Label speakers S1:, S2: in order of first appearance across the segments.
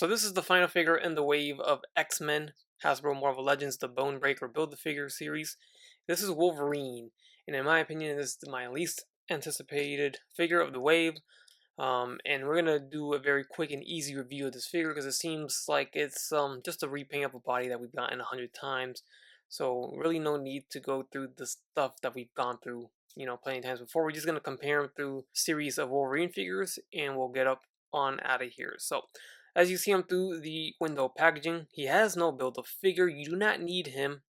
S1: So this is the final figure in the wave of X-Men Hasbro Marvel Legends, the Bonebreaker Build-A-Figure series. This is Wolverine, and in my opinion, this is my least anticipated figure of the wave. And we're gonna do a very quick and easy review of this figure because it seems like it's just a repaint of a body that we've gotten 100 times. So really no need to go through the stuff that we've gone through, plenty of times before. We're just gonna compare them through a series of Wolverine figures, and we'll get up on out of here. So as you see him through the window packaging, he has no Build-A-Figure. You do not need him.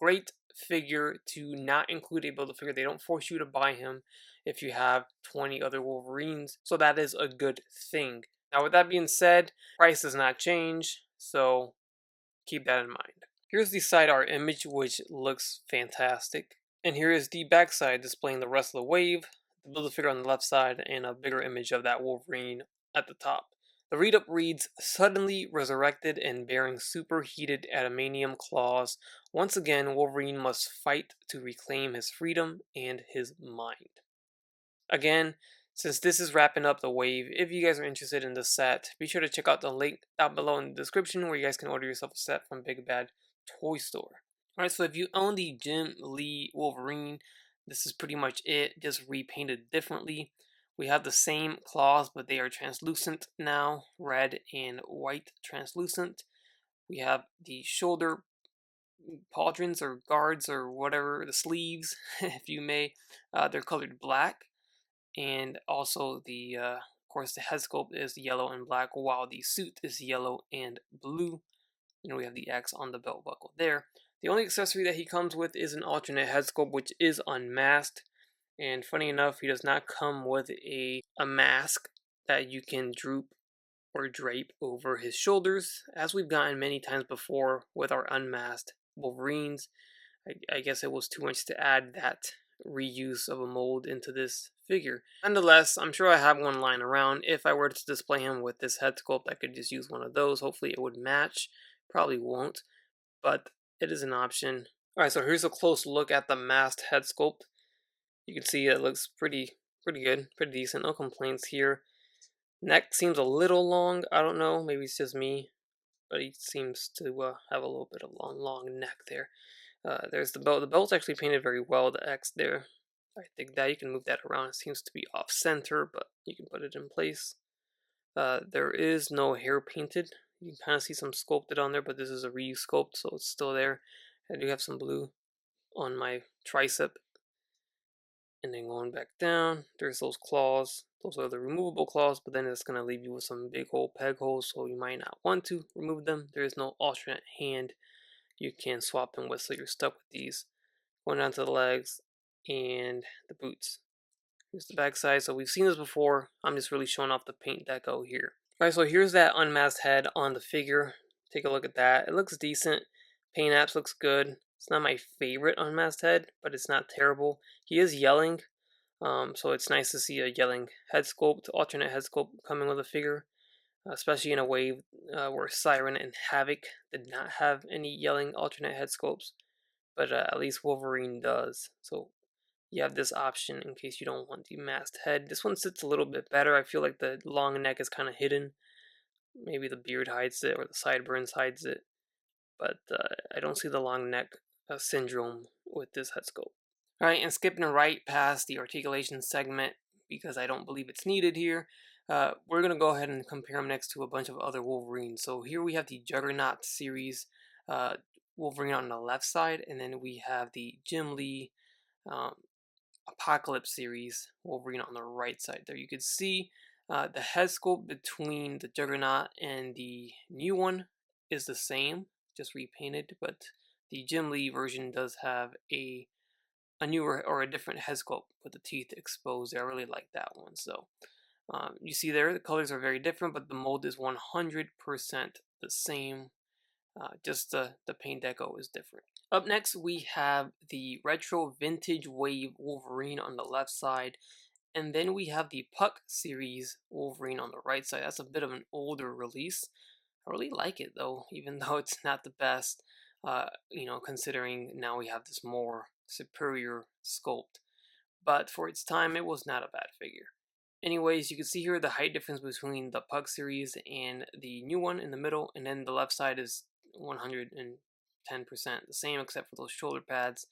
S1: Great figure to not include a Build-A-Figure. They don't force you to buy him if you have 20 other Wolverines, so that is a good thing. Now with that being said, price does not change, so keep that in mind. Here's the side art image, which looks fantastic. And here is the back side displaying the rest of the wave, the Build-A-Figure on the left side, and a bigger image of that Wolverine at the top. The read-up reads, "Suddenly resurrected and bearing superheated adamantium claws, once again Wolverine must fight to reclaim his freedom and his mind." Again, since this is wrapping up the wave, if you guys are interested in this set, be sure to check out the link down below in the description where you guys can order yourself a set from Big Bad Toy Store. Alright, so if you own the Jim Lee Wolverine, this is pretty much it, just repainted differently. We have the same claws, but they are translucent now, red and white translucent. We have the shoulder pauldrons or guards or whatever, the sleeves, if you may, they're colored black. And also of course the head sculpt is yellow and black, while the suit is yellow and blue. And we have the X on the belt buckle there. The only accessory that he comes with is an alternate head sculpt, which is unmasked. And funny enough, he does not come with a mask that you can droop or drape over his shoulders, as we've gotten many times before with our unmasked Wolverines. I guess it was too much to add that reuse of a mold into this figure. Nonetheless, I'm sure I have one lying around. If I were to display him with this head sculpt, I could just use one of those. Hopefully it would match. Probably won't, but it is an option. Alright, so here's a close look at the masked head sculpt. You can see it looks pretty good, pretty decent. No complaints here. Neck seems a little long. I don't know, maybe it's just me, but he seems to have a little bit of long neck there. There's the belt. The belt's actually painted very well. The X there, I think that you can move that around. It seems to be off center, but you can put it in place. There is no hair painted. You can kind of see some sculpted on there, but this is a reuse sculpt, so it's still there. I do have some blue on my tricep. And then going back down, there's those claws. Those are the removable claws, but then it's going to leave you with some big old peg holes, so you might not want to remove them. There is no alternate hand you can swap them with, so you're stuck with these. Going down to the legs and the boots. Here's the back side. So we've seen this before. I'm just really showing off the paint deco here. Alright, so here's that unmasked head on the figure. Take a look at that. It looks decent. Paint apps looks good. It's not my favorite unmasked head, but it's not terrible. He is yelling, so it's nice to see a yelling head sculpt, alternate head sculpt coming with a figure, especially in a wave where Siren and Havoc did not have any yelling alternate head sculpts, but at least Wolverine does. So you have this option in case you don't want the masked head. This one sits a little bit better. I feel like the long neck is kind of hidden. Maybe the beard hides it or the sideburns hides it, but I don't see the long neck syndrome with this head sculpt. Alright, and skipping right past the articulation segment because I don't believe it's needed here, we're going to go ahead and compare them next to a bunch of other Wolverines. So here we have the Juggernaut series Wolverine on the left side, and then we have the Jim Lee Apocalypse series Wolverine on the right side. There you can see the head sculpt between the Juggernaut and the new one is the same, just repainted, but the Jim Lee version does have a newer or a different head sculpt with the teeth exposed. I really like that one. So you see there, the colors are very different, but the mold is 100% the same. Just the paint deco is different. Up next, we have the Retro Vintage Wave Wolverine on the left side, and then we have the Puck series Wolverine on the right side. That's a bit of an older release. I really like it though, even though it's not the best, considering now we have this more superior sculpt. But for its time, it was not a bad figure. Anyways, you can see here the height difference between the Pug series and the new one in the middle, and then the left side is 110% the same except for those shoulder pads.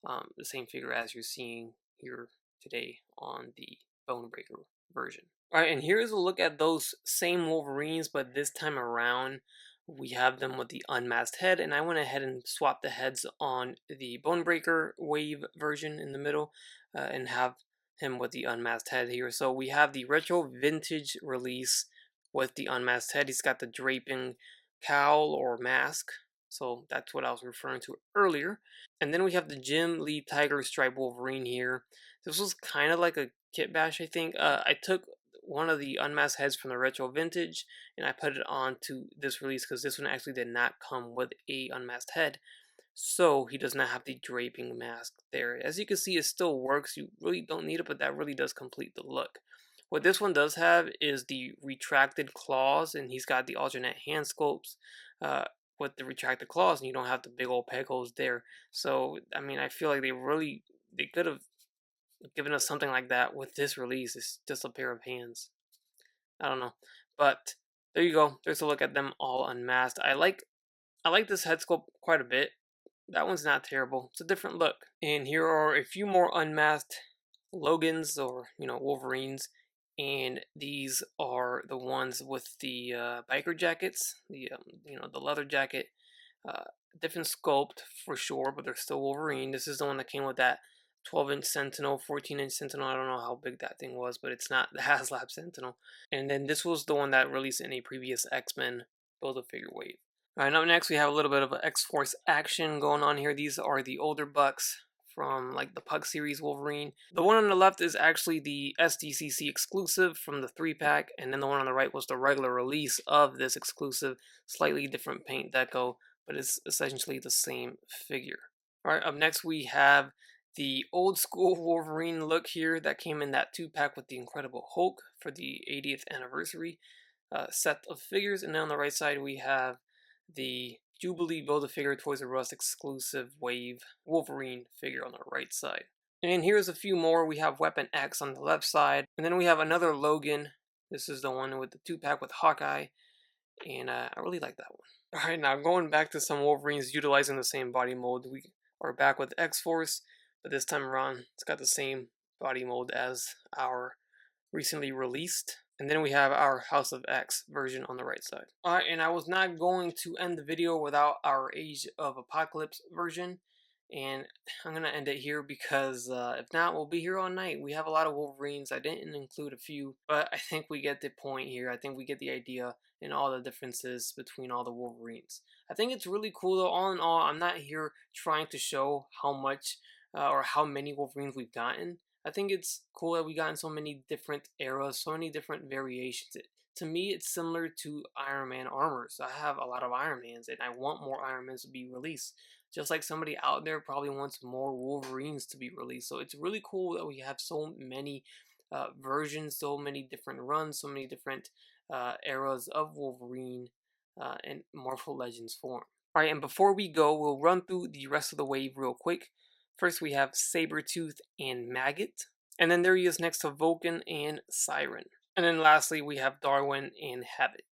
S1: The same figure as you're seeing here today on the Bonebreaker version. Alright, and here's a look at those same Wolverines, but this time around we have them with the unmasked head, and I went ahead and swapped the heads on the Bonebreaker wave version in the middle and have him with the unmasked head here. So we have the retro vintage release with the unmasked head. He's got the draping cowl or mask, so that's what I was referring to earlier. And then we have the Jim Lee Tiger Stripe Wolverine here. This was kind of like a kit bash, I think. I took one of the unmasked heads from the retro vintage and I put it onto this release because this one actually did not come with a unmasked head, so he does not have the draping mask there. As you can see, it still works. You really don't need it, but that really does complete the look. What this one does have is the retracted claws, and he's got the alternate hand sculpts with the retracted claws, and you don't have the big old peg holes there. So I mean, I feel like they could have given us something like that with this release. It's just a pair of hands. I don't know, but there you go. There's a look at them all unmasked. I like this head sculpt quite a bit. That one's not terrible. It's a different look. And here are a few more unmasked Logans, or Wolverines, and these are the ones with the biker jackets, the leather jacket. Different sculpt for sure, but they're still Wolverine. This is the one that came with that 12-inch Sentinel, 14-inch Sentinel. I don't know how big that thing was, but it's not the HasLab Sentinel. And then this was the one that released in a previous X-Men Build-A-Figure wave. Alright, up next we have a little bit of X-Force action going on here. These are the older bucks from like the Pug series Wolverine. The one on the left is actually the SDCC exclusive from the 3-pack, and then the one on the right was the regular release of this exclusive, slightly different paint deco, but it's essentially the same figure. Alright, up next we have the old school Wolverine look here that came in that 2-pack with the Incredible Hulk for the 80th anniversary set of figures, and then on the right side we have the Jubilee Build-A-Figure Toys R Us exclusive wave Wolverine figure on the right side. And here's a few more. We have Weapon X on the left side, and then we have another Logan. This is the one with the 2-pack with Hawkeye, and I really like that one. Alright, now going back to some Wolverines utilizing the same body mold, we are back with X-Force, but this time around it's got the same body mold as our recently released. And then we have our House of X version on the right side. Alright, and I was not going to end the video without our Age of Apocalypse version. And I'm going to end it here because if not, we'll be here all night. We have a lot of Wolverines. I didn't include a few, but I think we get the point here. I think we get the idea and all the differences between all the Wolverines. I think it's really cool though. All in all, I'm not here trying to show how much or how many Wolverines we've gotten. I think it's cool that we got in so many different eras, so many different variations. To me, it's similar to Iron Man armors. I have a lot of Iron Mans, and I want more Iron Mans to be released. Just like somebody out there probably wants more Wolverines to be released. So it's really cool that we have so many versions, so many different runs, so many different eras of Wolverine in Marvel Legends form. Alright, and before we go, we'll run through the rest of the wave real quick. First we have Sabretooth and Maggot, and then there he is next to Vulcan and Siren. And then lastly we have Darwin and Havoc.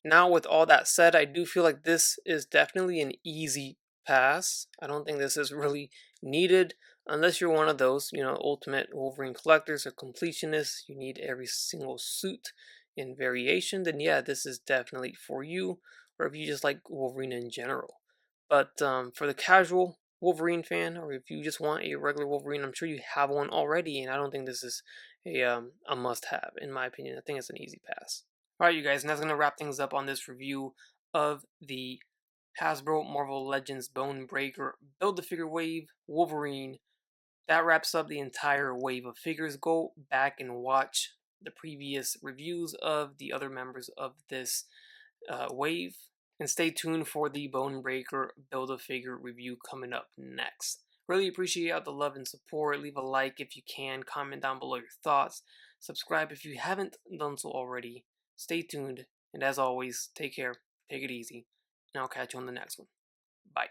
S1: Now with all that said, I do feel like this is definitely an easy pass. I don't think this is really needed unless you're one of those, ultimate Wolverine collectors or completionists. You need every single suit in variation, then yeah, this is definitely for you, or if you just like Wolverine in general. But for the casual Wolverine fan, or if you just want a regular Wolverine, I'm sure you have one already, and I don't think this is a must-have, in my opinion. I think it's an easy pass. Alright, you guys, and that's going to wrap things up on this review of the Hasbro Marvel Legends Bonebreaker Build-A-Figure Wave Wolverine. That wraps up the entire wave of figures. Go back and watch the previous reviews of the other members of this wave. And stay tuned for the Bonebreaker Build-A-Figure review coming up next. Really appreciate all the love and support. Leave a like if you can. Comment down below your thoughts. Subscribe if you haven't done so already. Stay tuned. And as always, take care. Take it easy. And I'll catch you on the next one. Bye.